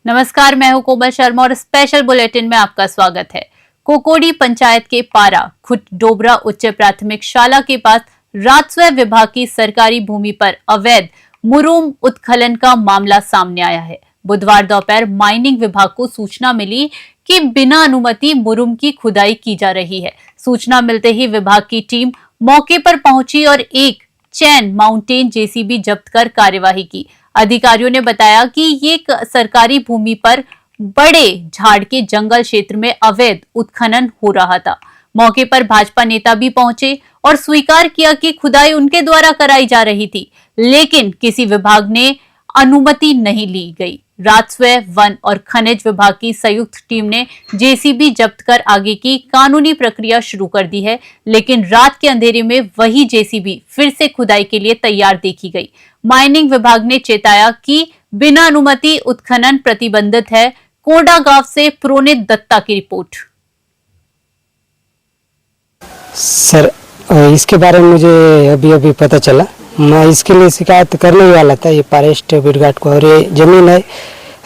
नमस्कार, मैं हूं कोमल शर्मा और स्पेशल बुलेटिन में आपका स्वागत है। कोकोडी पंचायत के पारा खुट डोबरा उच्च प्राथमिक शाला के पास राजस्व विभाग की सरकारी भूमि पर अवैध मुरूम उत्खनन का मामला सामने आया है। बुधवार दोपहर माइनिंग विभाग को सूचना मिली कि बिना अनुमति मुरूम की खुदाई की जा रही है। सूचना मिलते ही विभाग की टीम मौके पर पहुंची और एक चैन माउंटेन जेसीबी जब्त कर कार्यवाही की। अधिकारियों ने बताया कि ये सरकारी भूमि पर बड़े झाड़ के जंगल क्षेत्र में अवैध उत्खनन हो रहा था। मौके पर भाजपा नेता भी पहुंचे और स्वीकार किया कि खुदाई उनके द्वारा कराई जा रही थी, लेकिन किसी विभाग ने अनुमति नहीं ली गई। राजस्व, वन और खनिज विभाग की संयुक्त टीम ने जेसीबी जब्त कर आगे की कानूनी प्रक्रिया शुरू कर दी है, लेकिन रात के अंधेरे में वही जेसीबी फिर से खुदाई के लिए तैयार देखी गई। माइनिंग विभाग ने चेताया कि बिना अनुमति उत्खनन प्रतिबंधित है। कोंडा गांव से प्रोनित दत्ता की रिपोर्ट। सर, इसके बारे में मुझे अभी पता चला। मैं इसके लिए शिकायत करने ही वाला था, ये फॉरेस्ट ब्रिगेड को। और ये जमीन है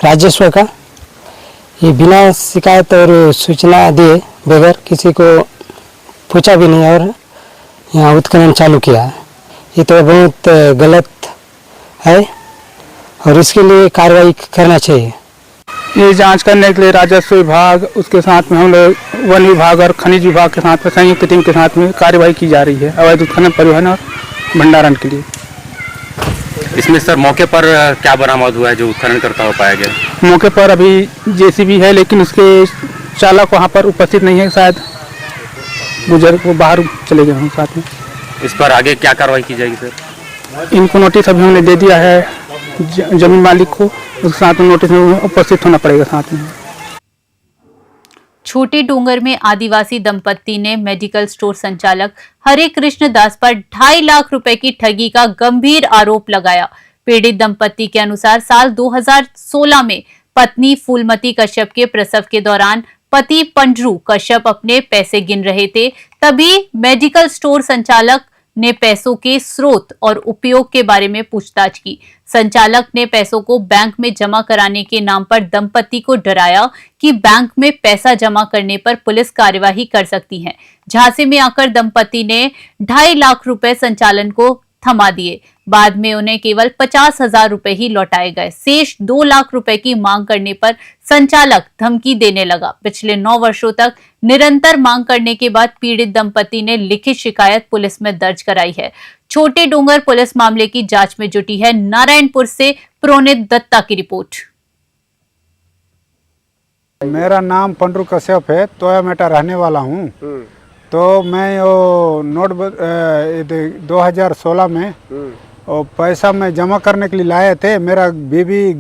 राजस्व का, ये बिना शिकायत और सूचना दिए बगैर किसी को पूछा भी नहीं और यहाँ उत्खनन चालू किया है। ये तो बहुत गलत है और इसके लिए कार्रवाई करना चाहिए। ये जांच करने के लिए राजस्व विभाग, उसके साथ में हम लोग वन विभाग और खनिज विभाग के साथ में संयुक्त टीम के साथ में कार्यवाही की जा रही है अवैध उत्खनन, परिवहन और भंडारण के लिए। इसमें सर मौके पर क्या बरामद हुआ है जो उत्खनन करता हुआ पाया गया? मौके पर अभी जेसीबी है, लेकिन उसके चालक वहाँ पर उपस्थित नहीं है, शायद गुजर वो बाहर चले गए हैं साथ में। इस पर आगे क्या कार्रवाई की जाएगी सर? इनको नोटिस अभी हमने दे दिया है जमीन मालिक को, उसके साथ में नोटिस में उपस्थित होना पड़ेगा साथ में। छोटे डूंगर में आदिवासी दंपत्ति ने मेडिकल स्टोर संचालक हरे कृष्ण दास पर 2.5 लाख रुपए की ठगी का गंभीर आरोप लगाया। पीड़ित दंपत्ति के अनुसार साल 2016 में पत्नी फूलमती कश्यप के प्रसव के दौरान पति पंडरू कश्यप अपने पैसे गिन रहे थे, तभी मेडिकल स्टोर संचालक ने पैसों के स्रोत और उपयोग के बारे में पूछताछ की। संचालक ने पैसों को बैंक में जमा कराने के नाम पर दंपति को डराया कि बैंक में पैसा जमा करने पर पुलिस कार्यवाही कर सकती है। झांसे में आकर दंपति ने 2.5 लाख रुपए संचालन को थमा दिए। बाद में उन्हें केवल 50,000 रुपए ही लौटाए गए। शेष 2 लाख रुपए की मांग करने पर संचालक धमकी देने लगा। पिछले 9 वर्षों तक निरंतर मांग करने के बाद पीड़ित दंपति ने लिखित शिकायत पुलिस में दर्ज कराई है। छोटे डूंगर पुलिस मामले की जांच में जुटी है। नारायणपुर से प्रोनित दत्ता की रिपोर्ट। मेरा नाम पंडरू कश्यप है, तोयामेटा रहने वाला हूँ। तो मैं वो नोट 2016 में वो पैसा मैं जमा करने के लिए लाए थे। मेरा बीबी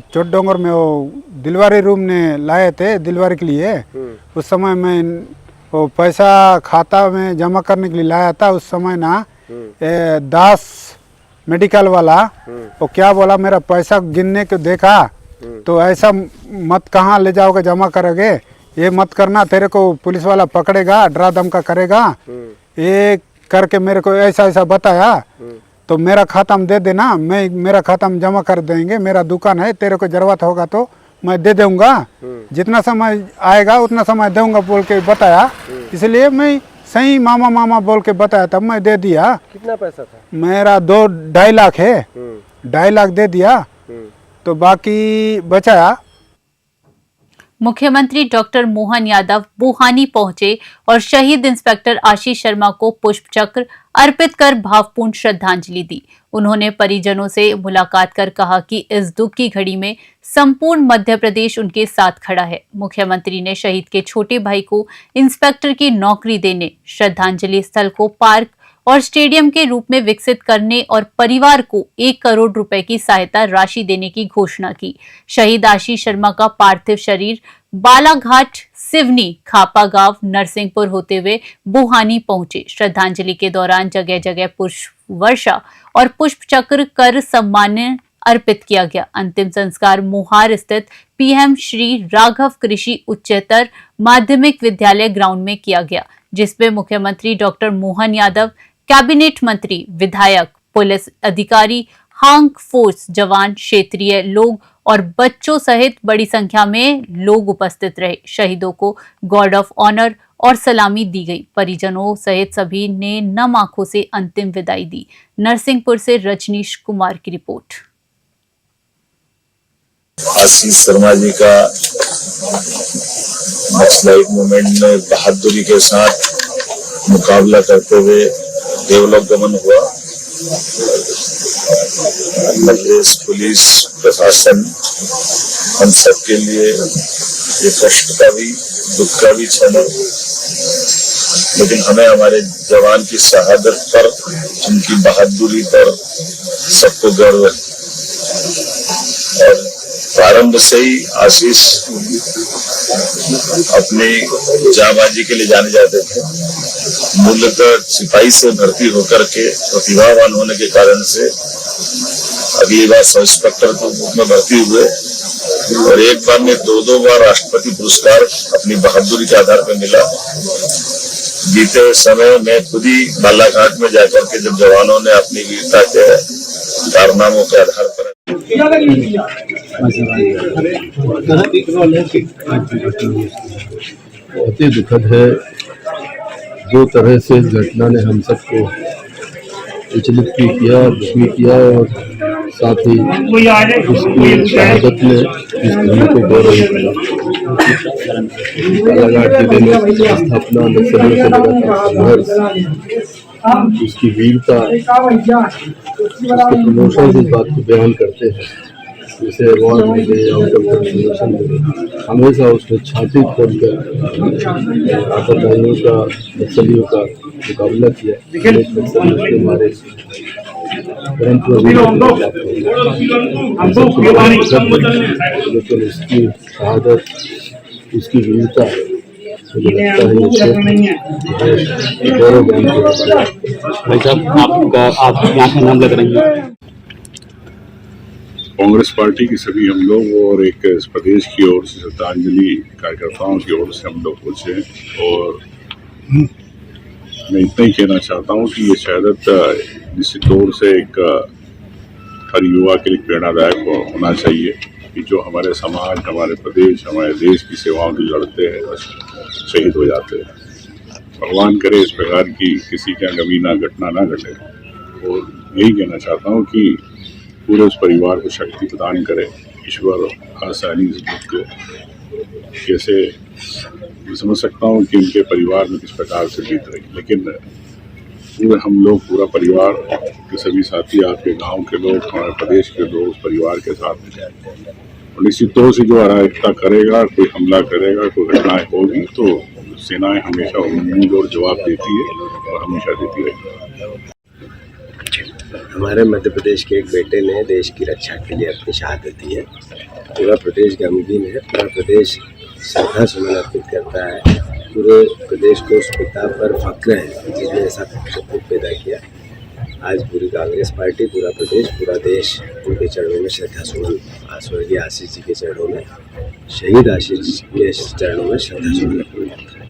छोट डोंगर में वो दिलवारी रूम ने लाए थे दिलवारी के लिए। उस समय मैं वो पैसा खाता में जमा करने के लिए लाया था। उस समय ना दास मेडिकल वाला वो क्या बोला, मेरा पैसा गिनने को देखा तो ऐसा मत कहाँ ले जाओगे जमा करोगे, ये मत करना, तेरे को पुलिस वाला पकड़ेगा, डरा धमका करेगा, ये करके मेरे को ऐसा ऐसा बताया। तो मेरा खाता में दे देना, मैं मेरा खाता में जमा कर देंगे, मेरा दुकान है, तेरे को जरूरत होगा तो मैं दे दूंगा, जितना समय आएगा उतना समय दूंगा बोल के बताया। इसलिए मैं सही मामा मामा बोल के बताया, तब मैं दे दिया। कितना पैसा था? मेरा 2-2.5 लाख है, 2.5 लाख दे दिया, तो बाकी बचाया। मुख्यमंत्री डॉक्टर मोहन यादव बुहानी पहुंचे और शहीद इंस्पेक्टर आशीष शर्मा को पुष्प चक्र अर्पित कर भावपूर्ण श्रद्धांजलि दी। उन्होंने परिजनों से मुलाकात कर कहा कि इस दुख की घड़ी में संपूर्ण मध्य प्रदेश उनके साथ खड़ा है। मुख्यमंत्री ने शहीद के छोटे भाई को इंस्पेक्टर की नौकरी देने, श्रद्धांजलि स्थल को पार्क और स्टेडियम के रूप में विकसित करने और परिवार को 1 करोड़ रुपए की सहायता राशि देने की घोषणा की। शहीद आशीष शर्मा का पार्थिव शरीर बालाघाट, सिवनी, खापा गांव, नरसिंहपुर होते हुए बुहानी पहुंचे। श्रद्धांजलि के दौरान जगह जगह पुष्प वर्षा और पुष्प चक्र कर सम्मान अर्पित किया गया। अंतिम संस्कार मोहार स्थित पीएम श्री राघव कृषि उच्चतर माध्यमिक विद्यालय ग्राउंड में किया गया, जिसमें मुख्यमंत्री डॉक्टर मोहन यादव, कैबिनेट मंत्री, विधायक, पुलिस अधिकारी, हांग फोर्स जवान, क्षेत्रीय लोग और बच्चों सहित बड़ी संख्या में लोग उपस्थित रहे। शहीदों को गार्ड ऑफ ऑनर और सलामी दी गई। परिजनों सहित सभी ने नम आंखों से अंतिम विदाई दी। नरसिंहपुर से रजनीश कुमार की रिपोर्ट। आशीष शर्मा जी का नक्सलाइट मूवमेंट में बहादुरी के साथ मुकाबला करते हुए देवलोक गमन हुआ। प्रदेश पुलिस प्रशासन हम सबके लिए ये कष्ट का भी दुख का भी क्षण है, लेकिन हमें हमारे जवान की शहादत पर, उनकी बहादुरी पर सबको गर्व है। और प्रारंभ से ही आशीष अपनी जाबाजी के लिए जाने जाते थे। मूलतः सिपाही से भर्ती होकर के प्रतिभावान होने के कारण से अगली बार सब इंस्पेक्टर के रूप में भर्ती हुए और एक बार में दो बार राष्ट्रपति पुरस्कार अपनी बहादुरी के आधार पर मिला। बीते हुए समय मैं खुद ही बालाघाट में जाकर के जब जवानों ने अपनी वीरता के कारनामों के आधार पर बहुत ही दुखद है। दो तरह से इस घटना ने हम सबको विचलित भी किया, दुखी किया और साथ ही उसकी शहादत ने इस भूमि को गौरव किया। बालाघाट जिले में स्थापना नक्सलियों से लगातार संघर्ष, उसकी वीरता, उसके प्रमोशन इस बात को बयान करते हैं। जैसे अवार्ड मिले, आउटकम प्रमोशन मिले, हमेशा उसने छाती खोलकर आतंकवादियों का, नक्सलियों का मुकाबला किया। नक्सलियों के मारे परंतु लेकिन उसकी शहादत, उसकी वीरता भाई साहब, आप यहाँ का नाम लग रही है। कांग्रेस पार्टी की सभी हम लोग और एक इस प्रदेश की ओर से श्रद्धांजलि कार्यकर्ताओं की ओर से हम लोग पहुंचे और मैं इतना ही कहना चाहता हूं कि ये शहादत निश्चित तौर से एक हर युवा के लिए प्रेरणादायक होना चाहिए कि जो हमारे समाज, हमारे प्रदेश, हमारे देश की सेवाओं के लिए लड़ते हैं और शहीद हो जाते हैं। भगवान करे इस प्रकार की किसी का गमी ना घटना ना घटे और यही कहना चाहता हूँ कि पूरे उस परिवार को शक्ति प्रदान करे ईश्वर। आसानी इस दुख को कैसे मैं समझ सकता हूँ कि उनके परिवार में किस प्रकार से बीत रही, लेकिन पूरे हम लोग, पूरा परिवार के सभी साथी, आपके गांव के लोग, हमारे प्रदेश के लोग उस परिवार के साथ हैं। और निश्चित तौर से जो अराजकता करेगा, कोई हमला करेगा, कोई घटनाएं होगी तो सेनाएं हमेशा उम्मीद और जवाब देती है और हमेशा देती रहेगी। हमारे मध्य प्रदेश के एक बेटे ने देश की रक्षा के लिए अपनी शहादत दी है। पूरा प्रदेश गमगीन है, पूरा प्रदेश श्रद्धा सुमन अर्पित करता है। पूरे प्रदेश को उस पिता पर फक्र है जिसने ऐसा सपूत पैदा किया। आज पूरी कांग्रेस पार्टी, पूरा प्रदेश, पूरा देश उनके चरणों में श्रद्धा सुमन, स्वर्गीय आशीष जी के चरणों में, शहीद आशीष के चरणों में श्रद्धा सुमन अर्पित करता है।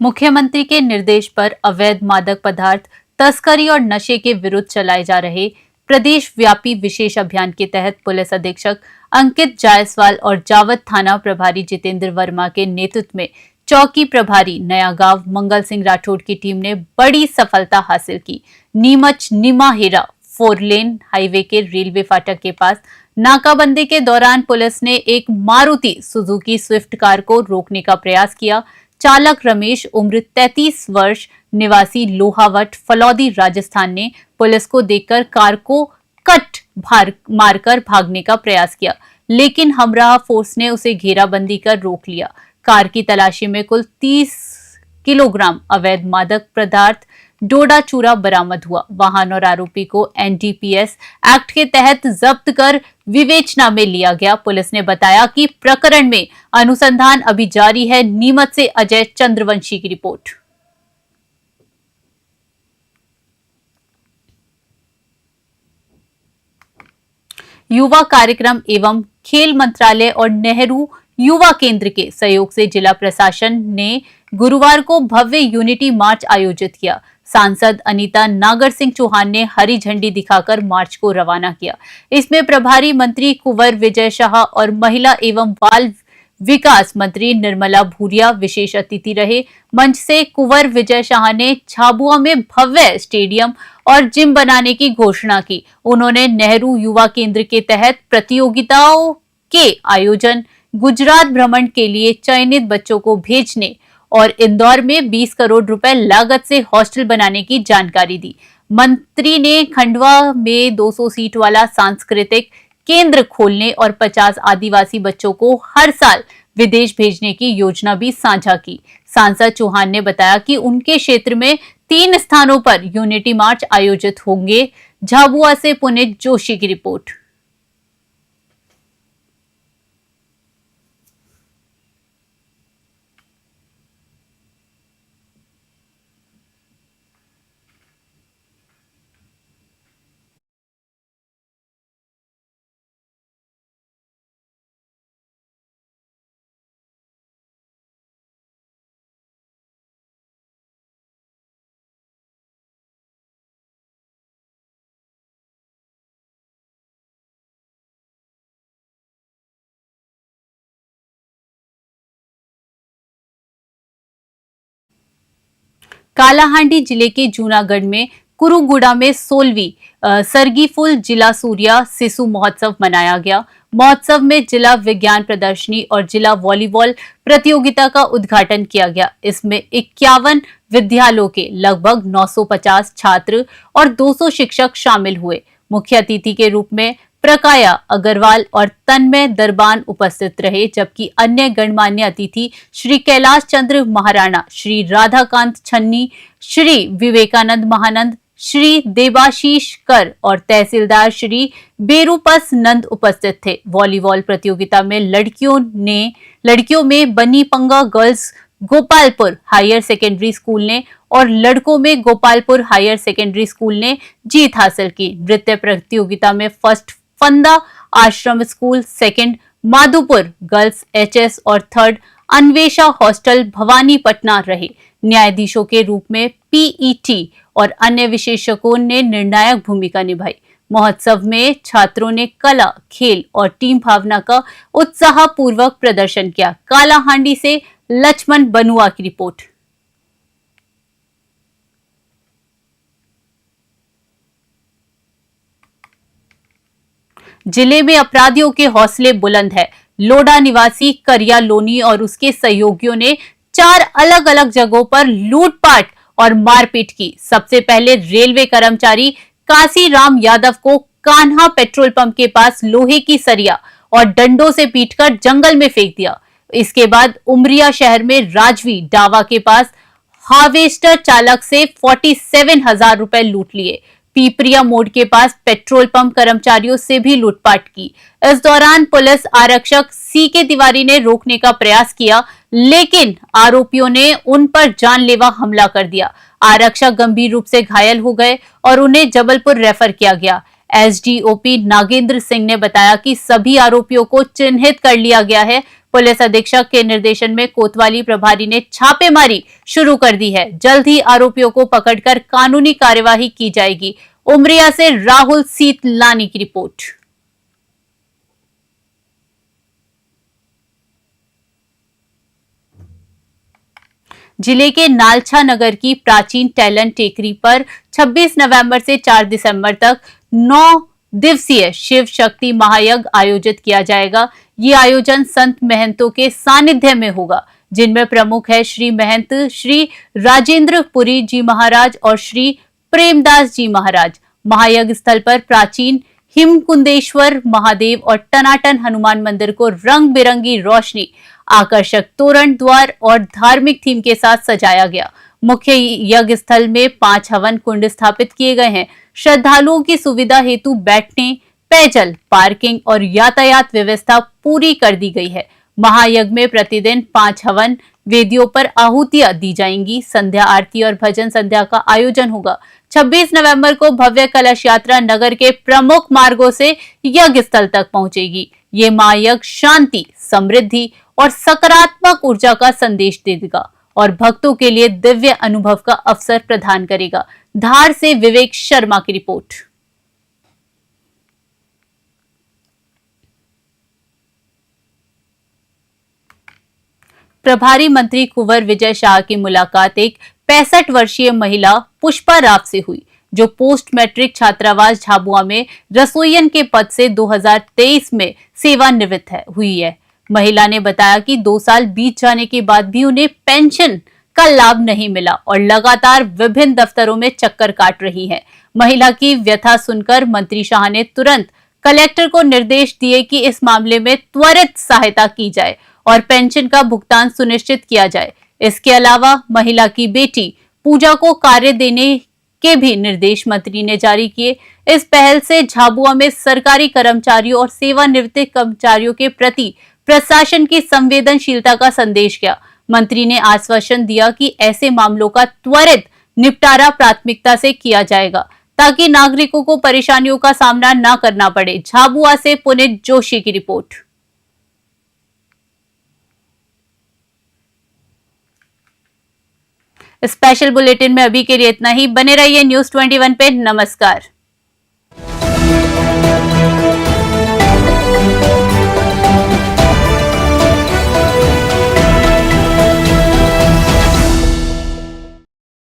मुख्यमंत्री के निर्देश पर अवैध मादक पदार्थ तस्करी और नशे के विरुद्ध चलाए जा रहे प्रदेश व्यापी विशेष अभियान के तहत पुलिस अधीक्षक अंकित जायसवाल और जावद थाना प्रभारी जितेंद्र वर्मा के नेतृत्व में चौकी प्रभारी नया गांव मंगल सिंह राठौड़ की टीम ने बड़ी सफलता हासिल की। नीमच निमाहेरा 4 लेन हाईवे के रेलवे फाटक के पास नाकाबंदी के दौरान पुलिस ने एक मारुति सुजुकी स्विफ्ट कार को रोकने का प्रयास किया। चालक रमेश उम्र 33 वर्ष निवासी लोहावट फलौदी राजस्थान ने पुलिस को देखकर कार को कट मारकर भागने का प्रयास किया, लेकिन हमराह फोर्स ने उसे घेराबंदी कर रोक लिया। कार की तलाशी में कुल 30 किलोग्राम अवैध मादक पदार्थ डोडा चूरा बरामद हुआ। वाहन और आरोपी को एनडीपीएस एक्ट के तहत जब्त कर विवेचना में लिया गया। पुलिस ने बताया कि प्रकरण में अनुसंधान अभी जारी है। नीमच से अजय चंद्रवंशी की रिपोर्ट। युवा कार्यक्रम एवं खेल मंत्रालय और नेहरू युवा केंद्र के सहयोग से जिला प्रशासन ने गुरुवार को भव्य यूनिटी मार्च आयोजित किया। सांसद अनीता नागर सिंह चौहान ने हरी झंडी दिखाकर मार्च को रवाना किया। इसमें प्रभारी मंत्री कुंवर विजय शाह और महिला एवं बाल विकास मंत्री निर्मला भूरिया विशेष अतिथि रहे। मंच से कुंवर विजय शाह ने झाबुआ में भव्य स्टेडियम और जिम बनाने की घोषणा की। उन्होंने नेहरू युवा केंद्र के तहत प्रतियोगिताओं के आयोजन, गुजरात भ्रमण के लिए चयनित बच्चों को भेजने और इंदौर में 20 करोड़ रुपए लागत से हॉस्टल बनाने की जानकारी दी। मंत्री ने खंडवा में 200 सीट वाला सांस्कृतिक केंद्र खोलने और 50 आदिवासी बच्चों को हर साल विदेश भेजने की योजना भी साझा की। सांसद चौहान ने बताया कि उनके क्षेत्र में 3 स्थानों पर यूनिटी मार्च आयोजित होंगे। झाबुआ से पुनीत जोशी की रिपोर्ट। कालाहांडी जिले के जूनागढ़ में कुरुगुड़ा में 16वीं सरगीफुल जिला सूर्या शिशु महोत्सव मनाया गया। महोत्सव में जिला विज्ञान प्रदर्शनी और जिला वॉलीबॉल प्रतियोगिता का उद्घाटन किया गया। इसमें 51 विद्यालयों के लगभग 950 छात्र और 200 शिक्षक शामिल हुए। मुख्य अतिथि के रूप में प्रकाया अग्रवाल और तन्मय दरबान उपस्थित रहे, जबकि अन्य गणमान्य अतिथि श्री कैलाश चंद्र महाराणा, श्री राधाकांत छन्नी, श्री विवेकानंद महानंद, श्री देबाशीष कर और तहसीलदार श्री बेरूपस नंद उपस्थित थे। वॉलीबॉल प्रतियोगिता में लड़कियों में बनी पंगा girls Gopalpur higher secondary school ने और लड़कों में गोपालपुर हायर सेकेंडरी स्कूल ने जीत हासिल की। नृत्य प्रतियोगिता में फर्स्ट फंदा आश्रम school, second Madhopur girls HS और थर्ड अन्वेषा हॉस्टल भवानी पटना रहे। न्यायाधीशों के रूप में पीईटी और अन्य विशेषज्ञों ने निर्णायक भूमिका निभाई। महोत्सव में छात्रों ने कला, खेल और टीम भावना का उत्साहपूर्वक प्रदर्शन किया। कालाहांडी से लक्ष्मण बनुआ की रिपोर्ट। जिले में अपराधियों के हौसले बुलंद है। लोडा निवासी करिया लोनी और उसके सहयोगियों ने 4 अलग अलग जगहों पर लूटपाट और मारपीट की। सबसे पहले रेलवे कर्मचारी काशीराम यादव को कान्हा पेट्रोल पंप के पास लोहे की सरिया और डंडों से पीटकर जंगल में फेंक दिया। इसके बाद उमरिया शहर में राजवी डावा के पास हार्वेस्टर चालक से 47,000 रुपए लूट लिए। पीपरिया मोड़ के पास पेट्रोल पंप कर्मचारियों से भी लूटपाट की। इस दौरान पुलिस आरक्षक सीके तिवारी ने रोकने का प्रयास किया, लेकिन आरोपियों ने उन पर जानलेवा हमला कर दिया। आरक्षक गंभीर रूप से घायल हो गए और उन्हें जबलपुर रेफर किया गया। एसडीओपी नागेंद्र सिंह ने बताया कि सभी आरोपियों को चिन्हित कर लिया गया है। पुलिस अधीक्षक के निर्देशन में कोतवाली प्रभारी ने छापेमारी शुरू कर दी है। जल्द ही आरोपियों को पकड़कर कानूनी कार्यवाही की जाएगी। उमरिया से राहुल सीतलानी की रिपोर्ट। जिले के नालछा नगर की प्राचीन टैलेंट टेकरी पर 26 नवंबर से 4 दिसंबर तक 9 दिवसीय शिव शक्ति महायज्ञ आयोजित किया जाएगा। ये आयोजन संत महंतों के सानिध्य में होगा, जिनमें प्रमुख है श्री महंत श्री राजेंद्र पुरी जी महाराज और श्री प्रेमदास जी महाराज। महायज्ञ स्थल पर प्राचीन हिमकुंदेश्वर महादेव और टनाटन हनुमान मंदिर को रंग बिरंगी रोशनी, आकर्षक तोरण द्वार और धार्मिक थीम के साथ सजाया गया। मुख्य यज्ञ स्थल में 5 हवन कुंड स्थापित किए गए हैं। श्रद्धालुओं की सुविधा हेतु बैठने, पेयजल, पार्किंग और यातायात व्यवस्था पूरी कर दी गई है। महायज्ञ में प्रतिदिन 5 हवन वेदियों पर आहुतियां दी जाएंगी। संध्या आरती और भजन संध्या का आयोजन होगा। 26 नवंबर को भव्य कलश यात्रा नगर के प्रमुख मार्गों से यज्ञ स्थल तक पहुंचेगी। ये महायज्ञ शांति, समृद्धि और सकारात्मक ऊर्जा का संदेश देगा और भक्तों के लिए दिव्य अनुभव का अवसर प्रदान करेगा। धार से विवेक शर्मा की रिपोर्ट। प्रभारी मंत्री कुंवर विजय शाह की मुलाकात एक 65 वर्षीय महिला पुष्पा राव से हुई, जो पोस्ट मैट्रिक छात्रावास झाबुआ में रसोइयन के पद से 2023 में सेवानिवृत्त हुई है। महिला ने बताया कि 2 साल बीत जाने के बाद भी उन्हें पेंशन का लाभ नहीं मिला और लगातार विभिन्न दफ्तरों में चक्कर काट रही है। महिला की व्यथा सुनकर मंत्री शाह ने तुरंत कलेक्टर को निर्देश दिए कि इस मामले में त्वरित सहायता की जाए और पेंशन का भुगतान सुनिश्चित किया जाए। इसके अलावा महिला की बेटी पूजा को कार्य देने के भी निर्देश मंत्री ने जारी किए। इस पहल से झाबुआ में सरकारी कर्मचारियों और सेवानिवृत्त कर्मचारियों के प्रति प्रशासन की संवेदनशीलता का संदेश गया। मंत्री ने आश्वासन दिया कि ऐसे मामलों का त्वरित निपटारा प्राथमिकता से किया जाएगा ताकि नागरिकों को परेशानियों का सामना न करना पड़े। झाबुआ से पुनीत जोशी की रिपोर्ट। स्पेशल बुलेटिन में अभी के लिए इतना ही। बने रहिए न्यूज़ 21 पे। नमस्कार।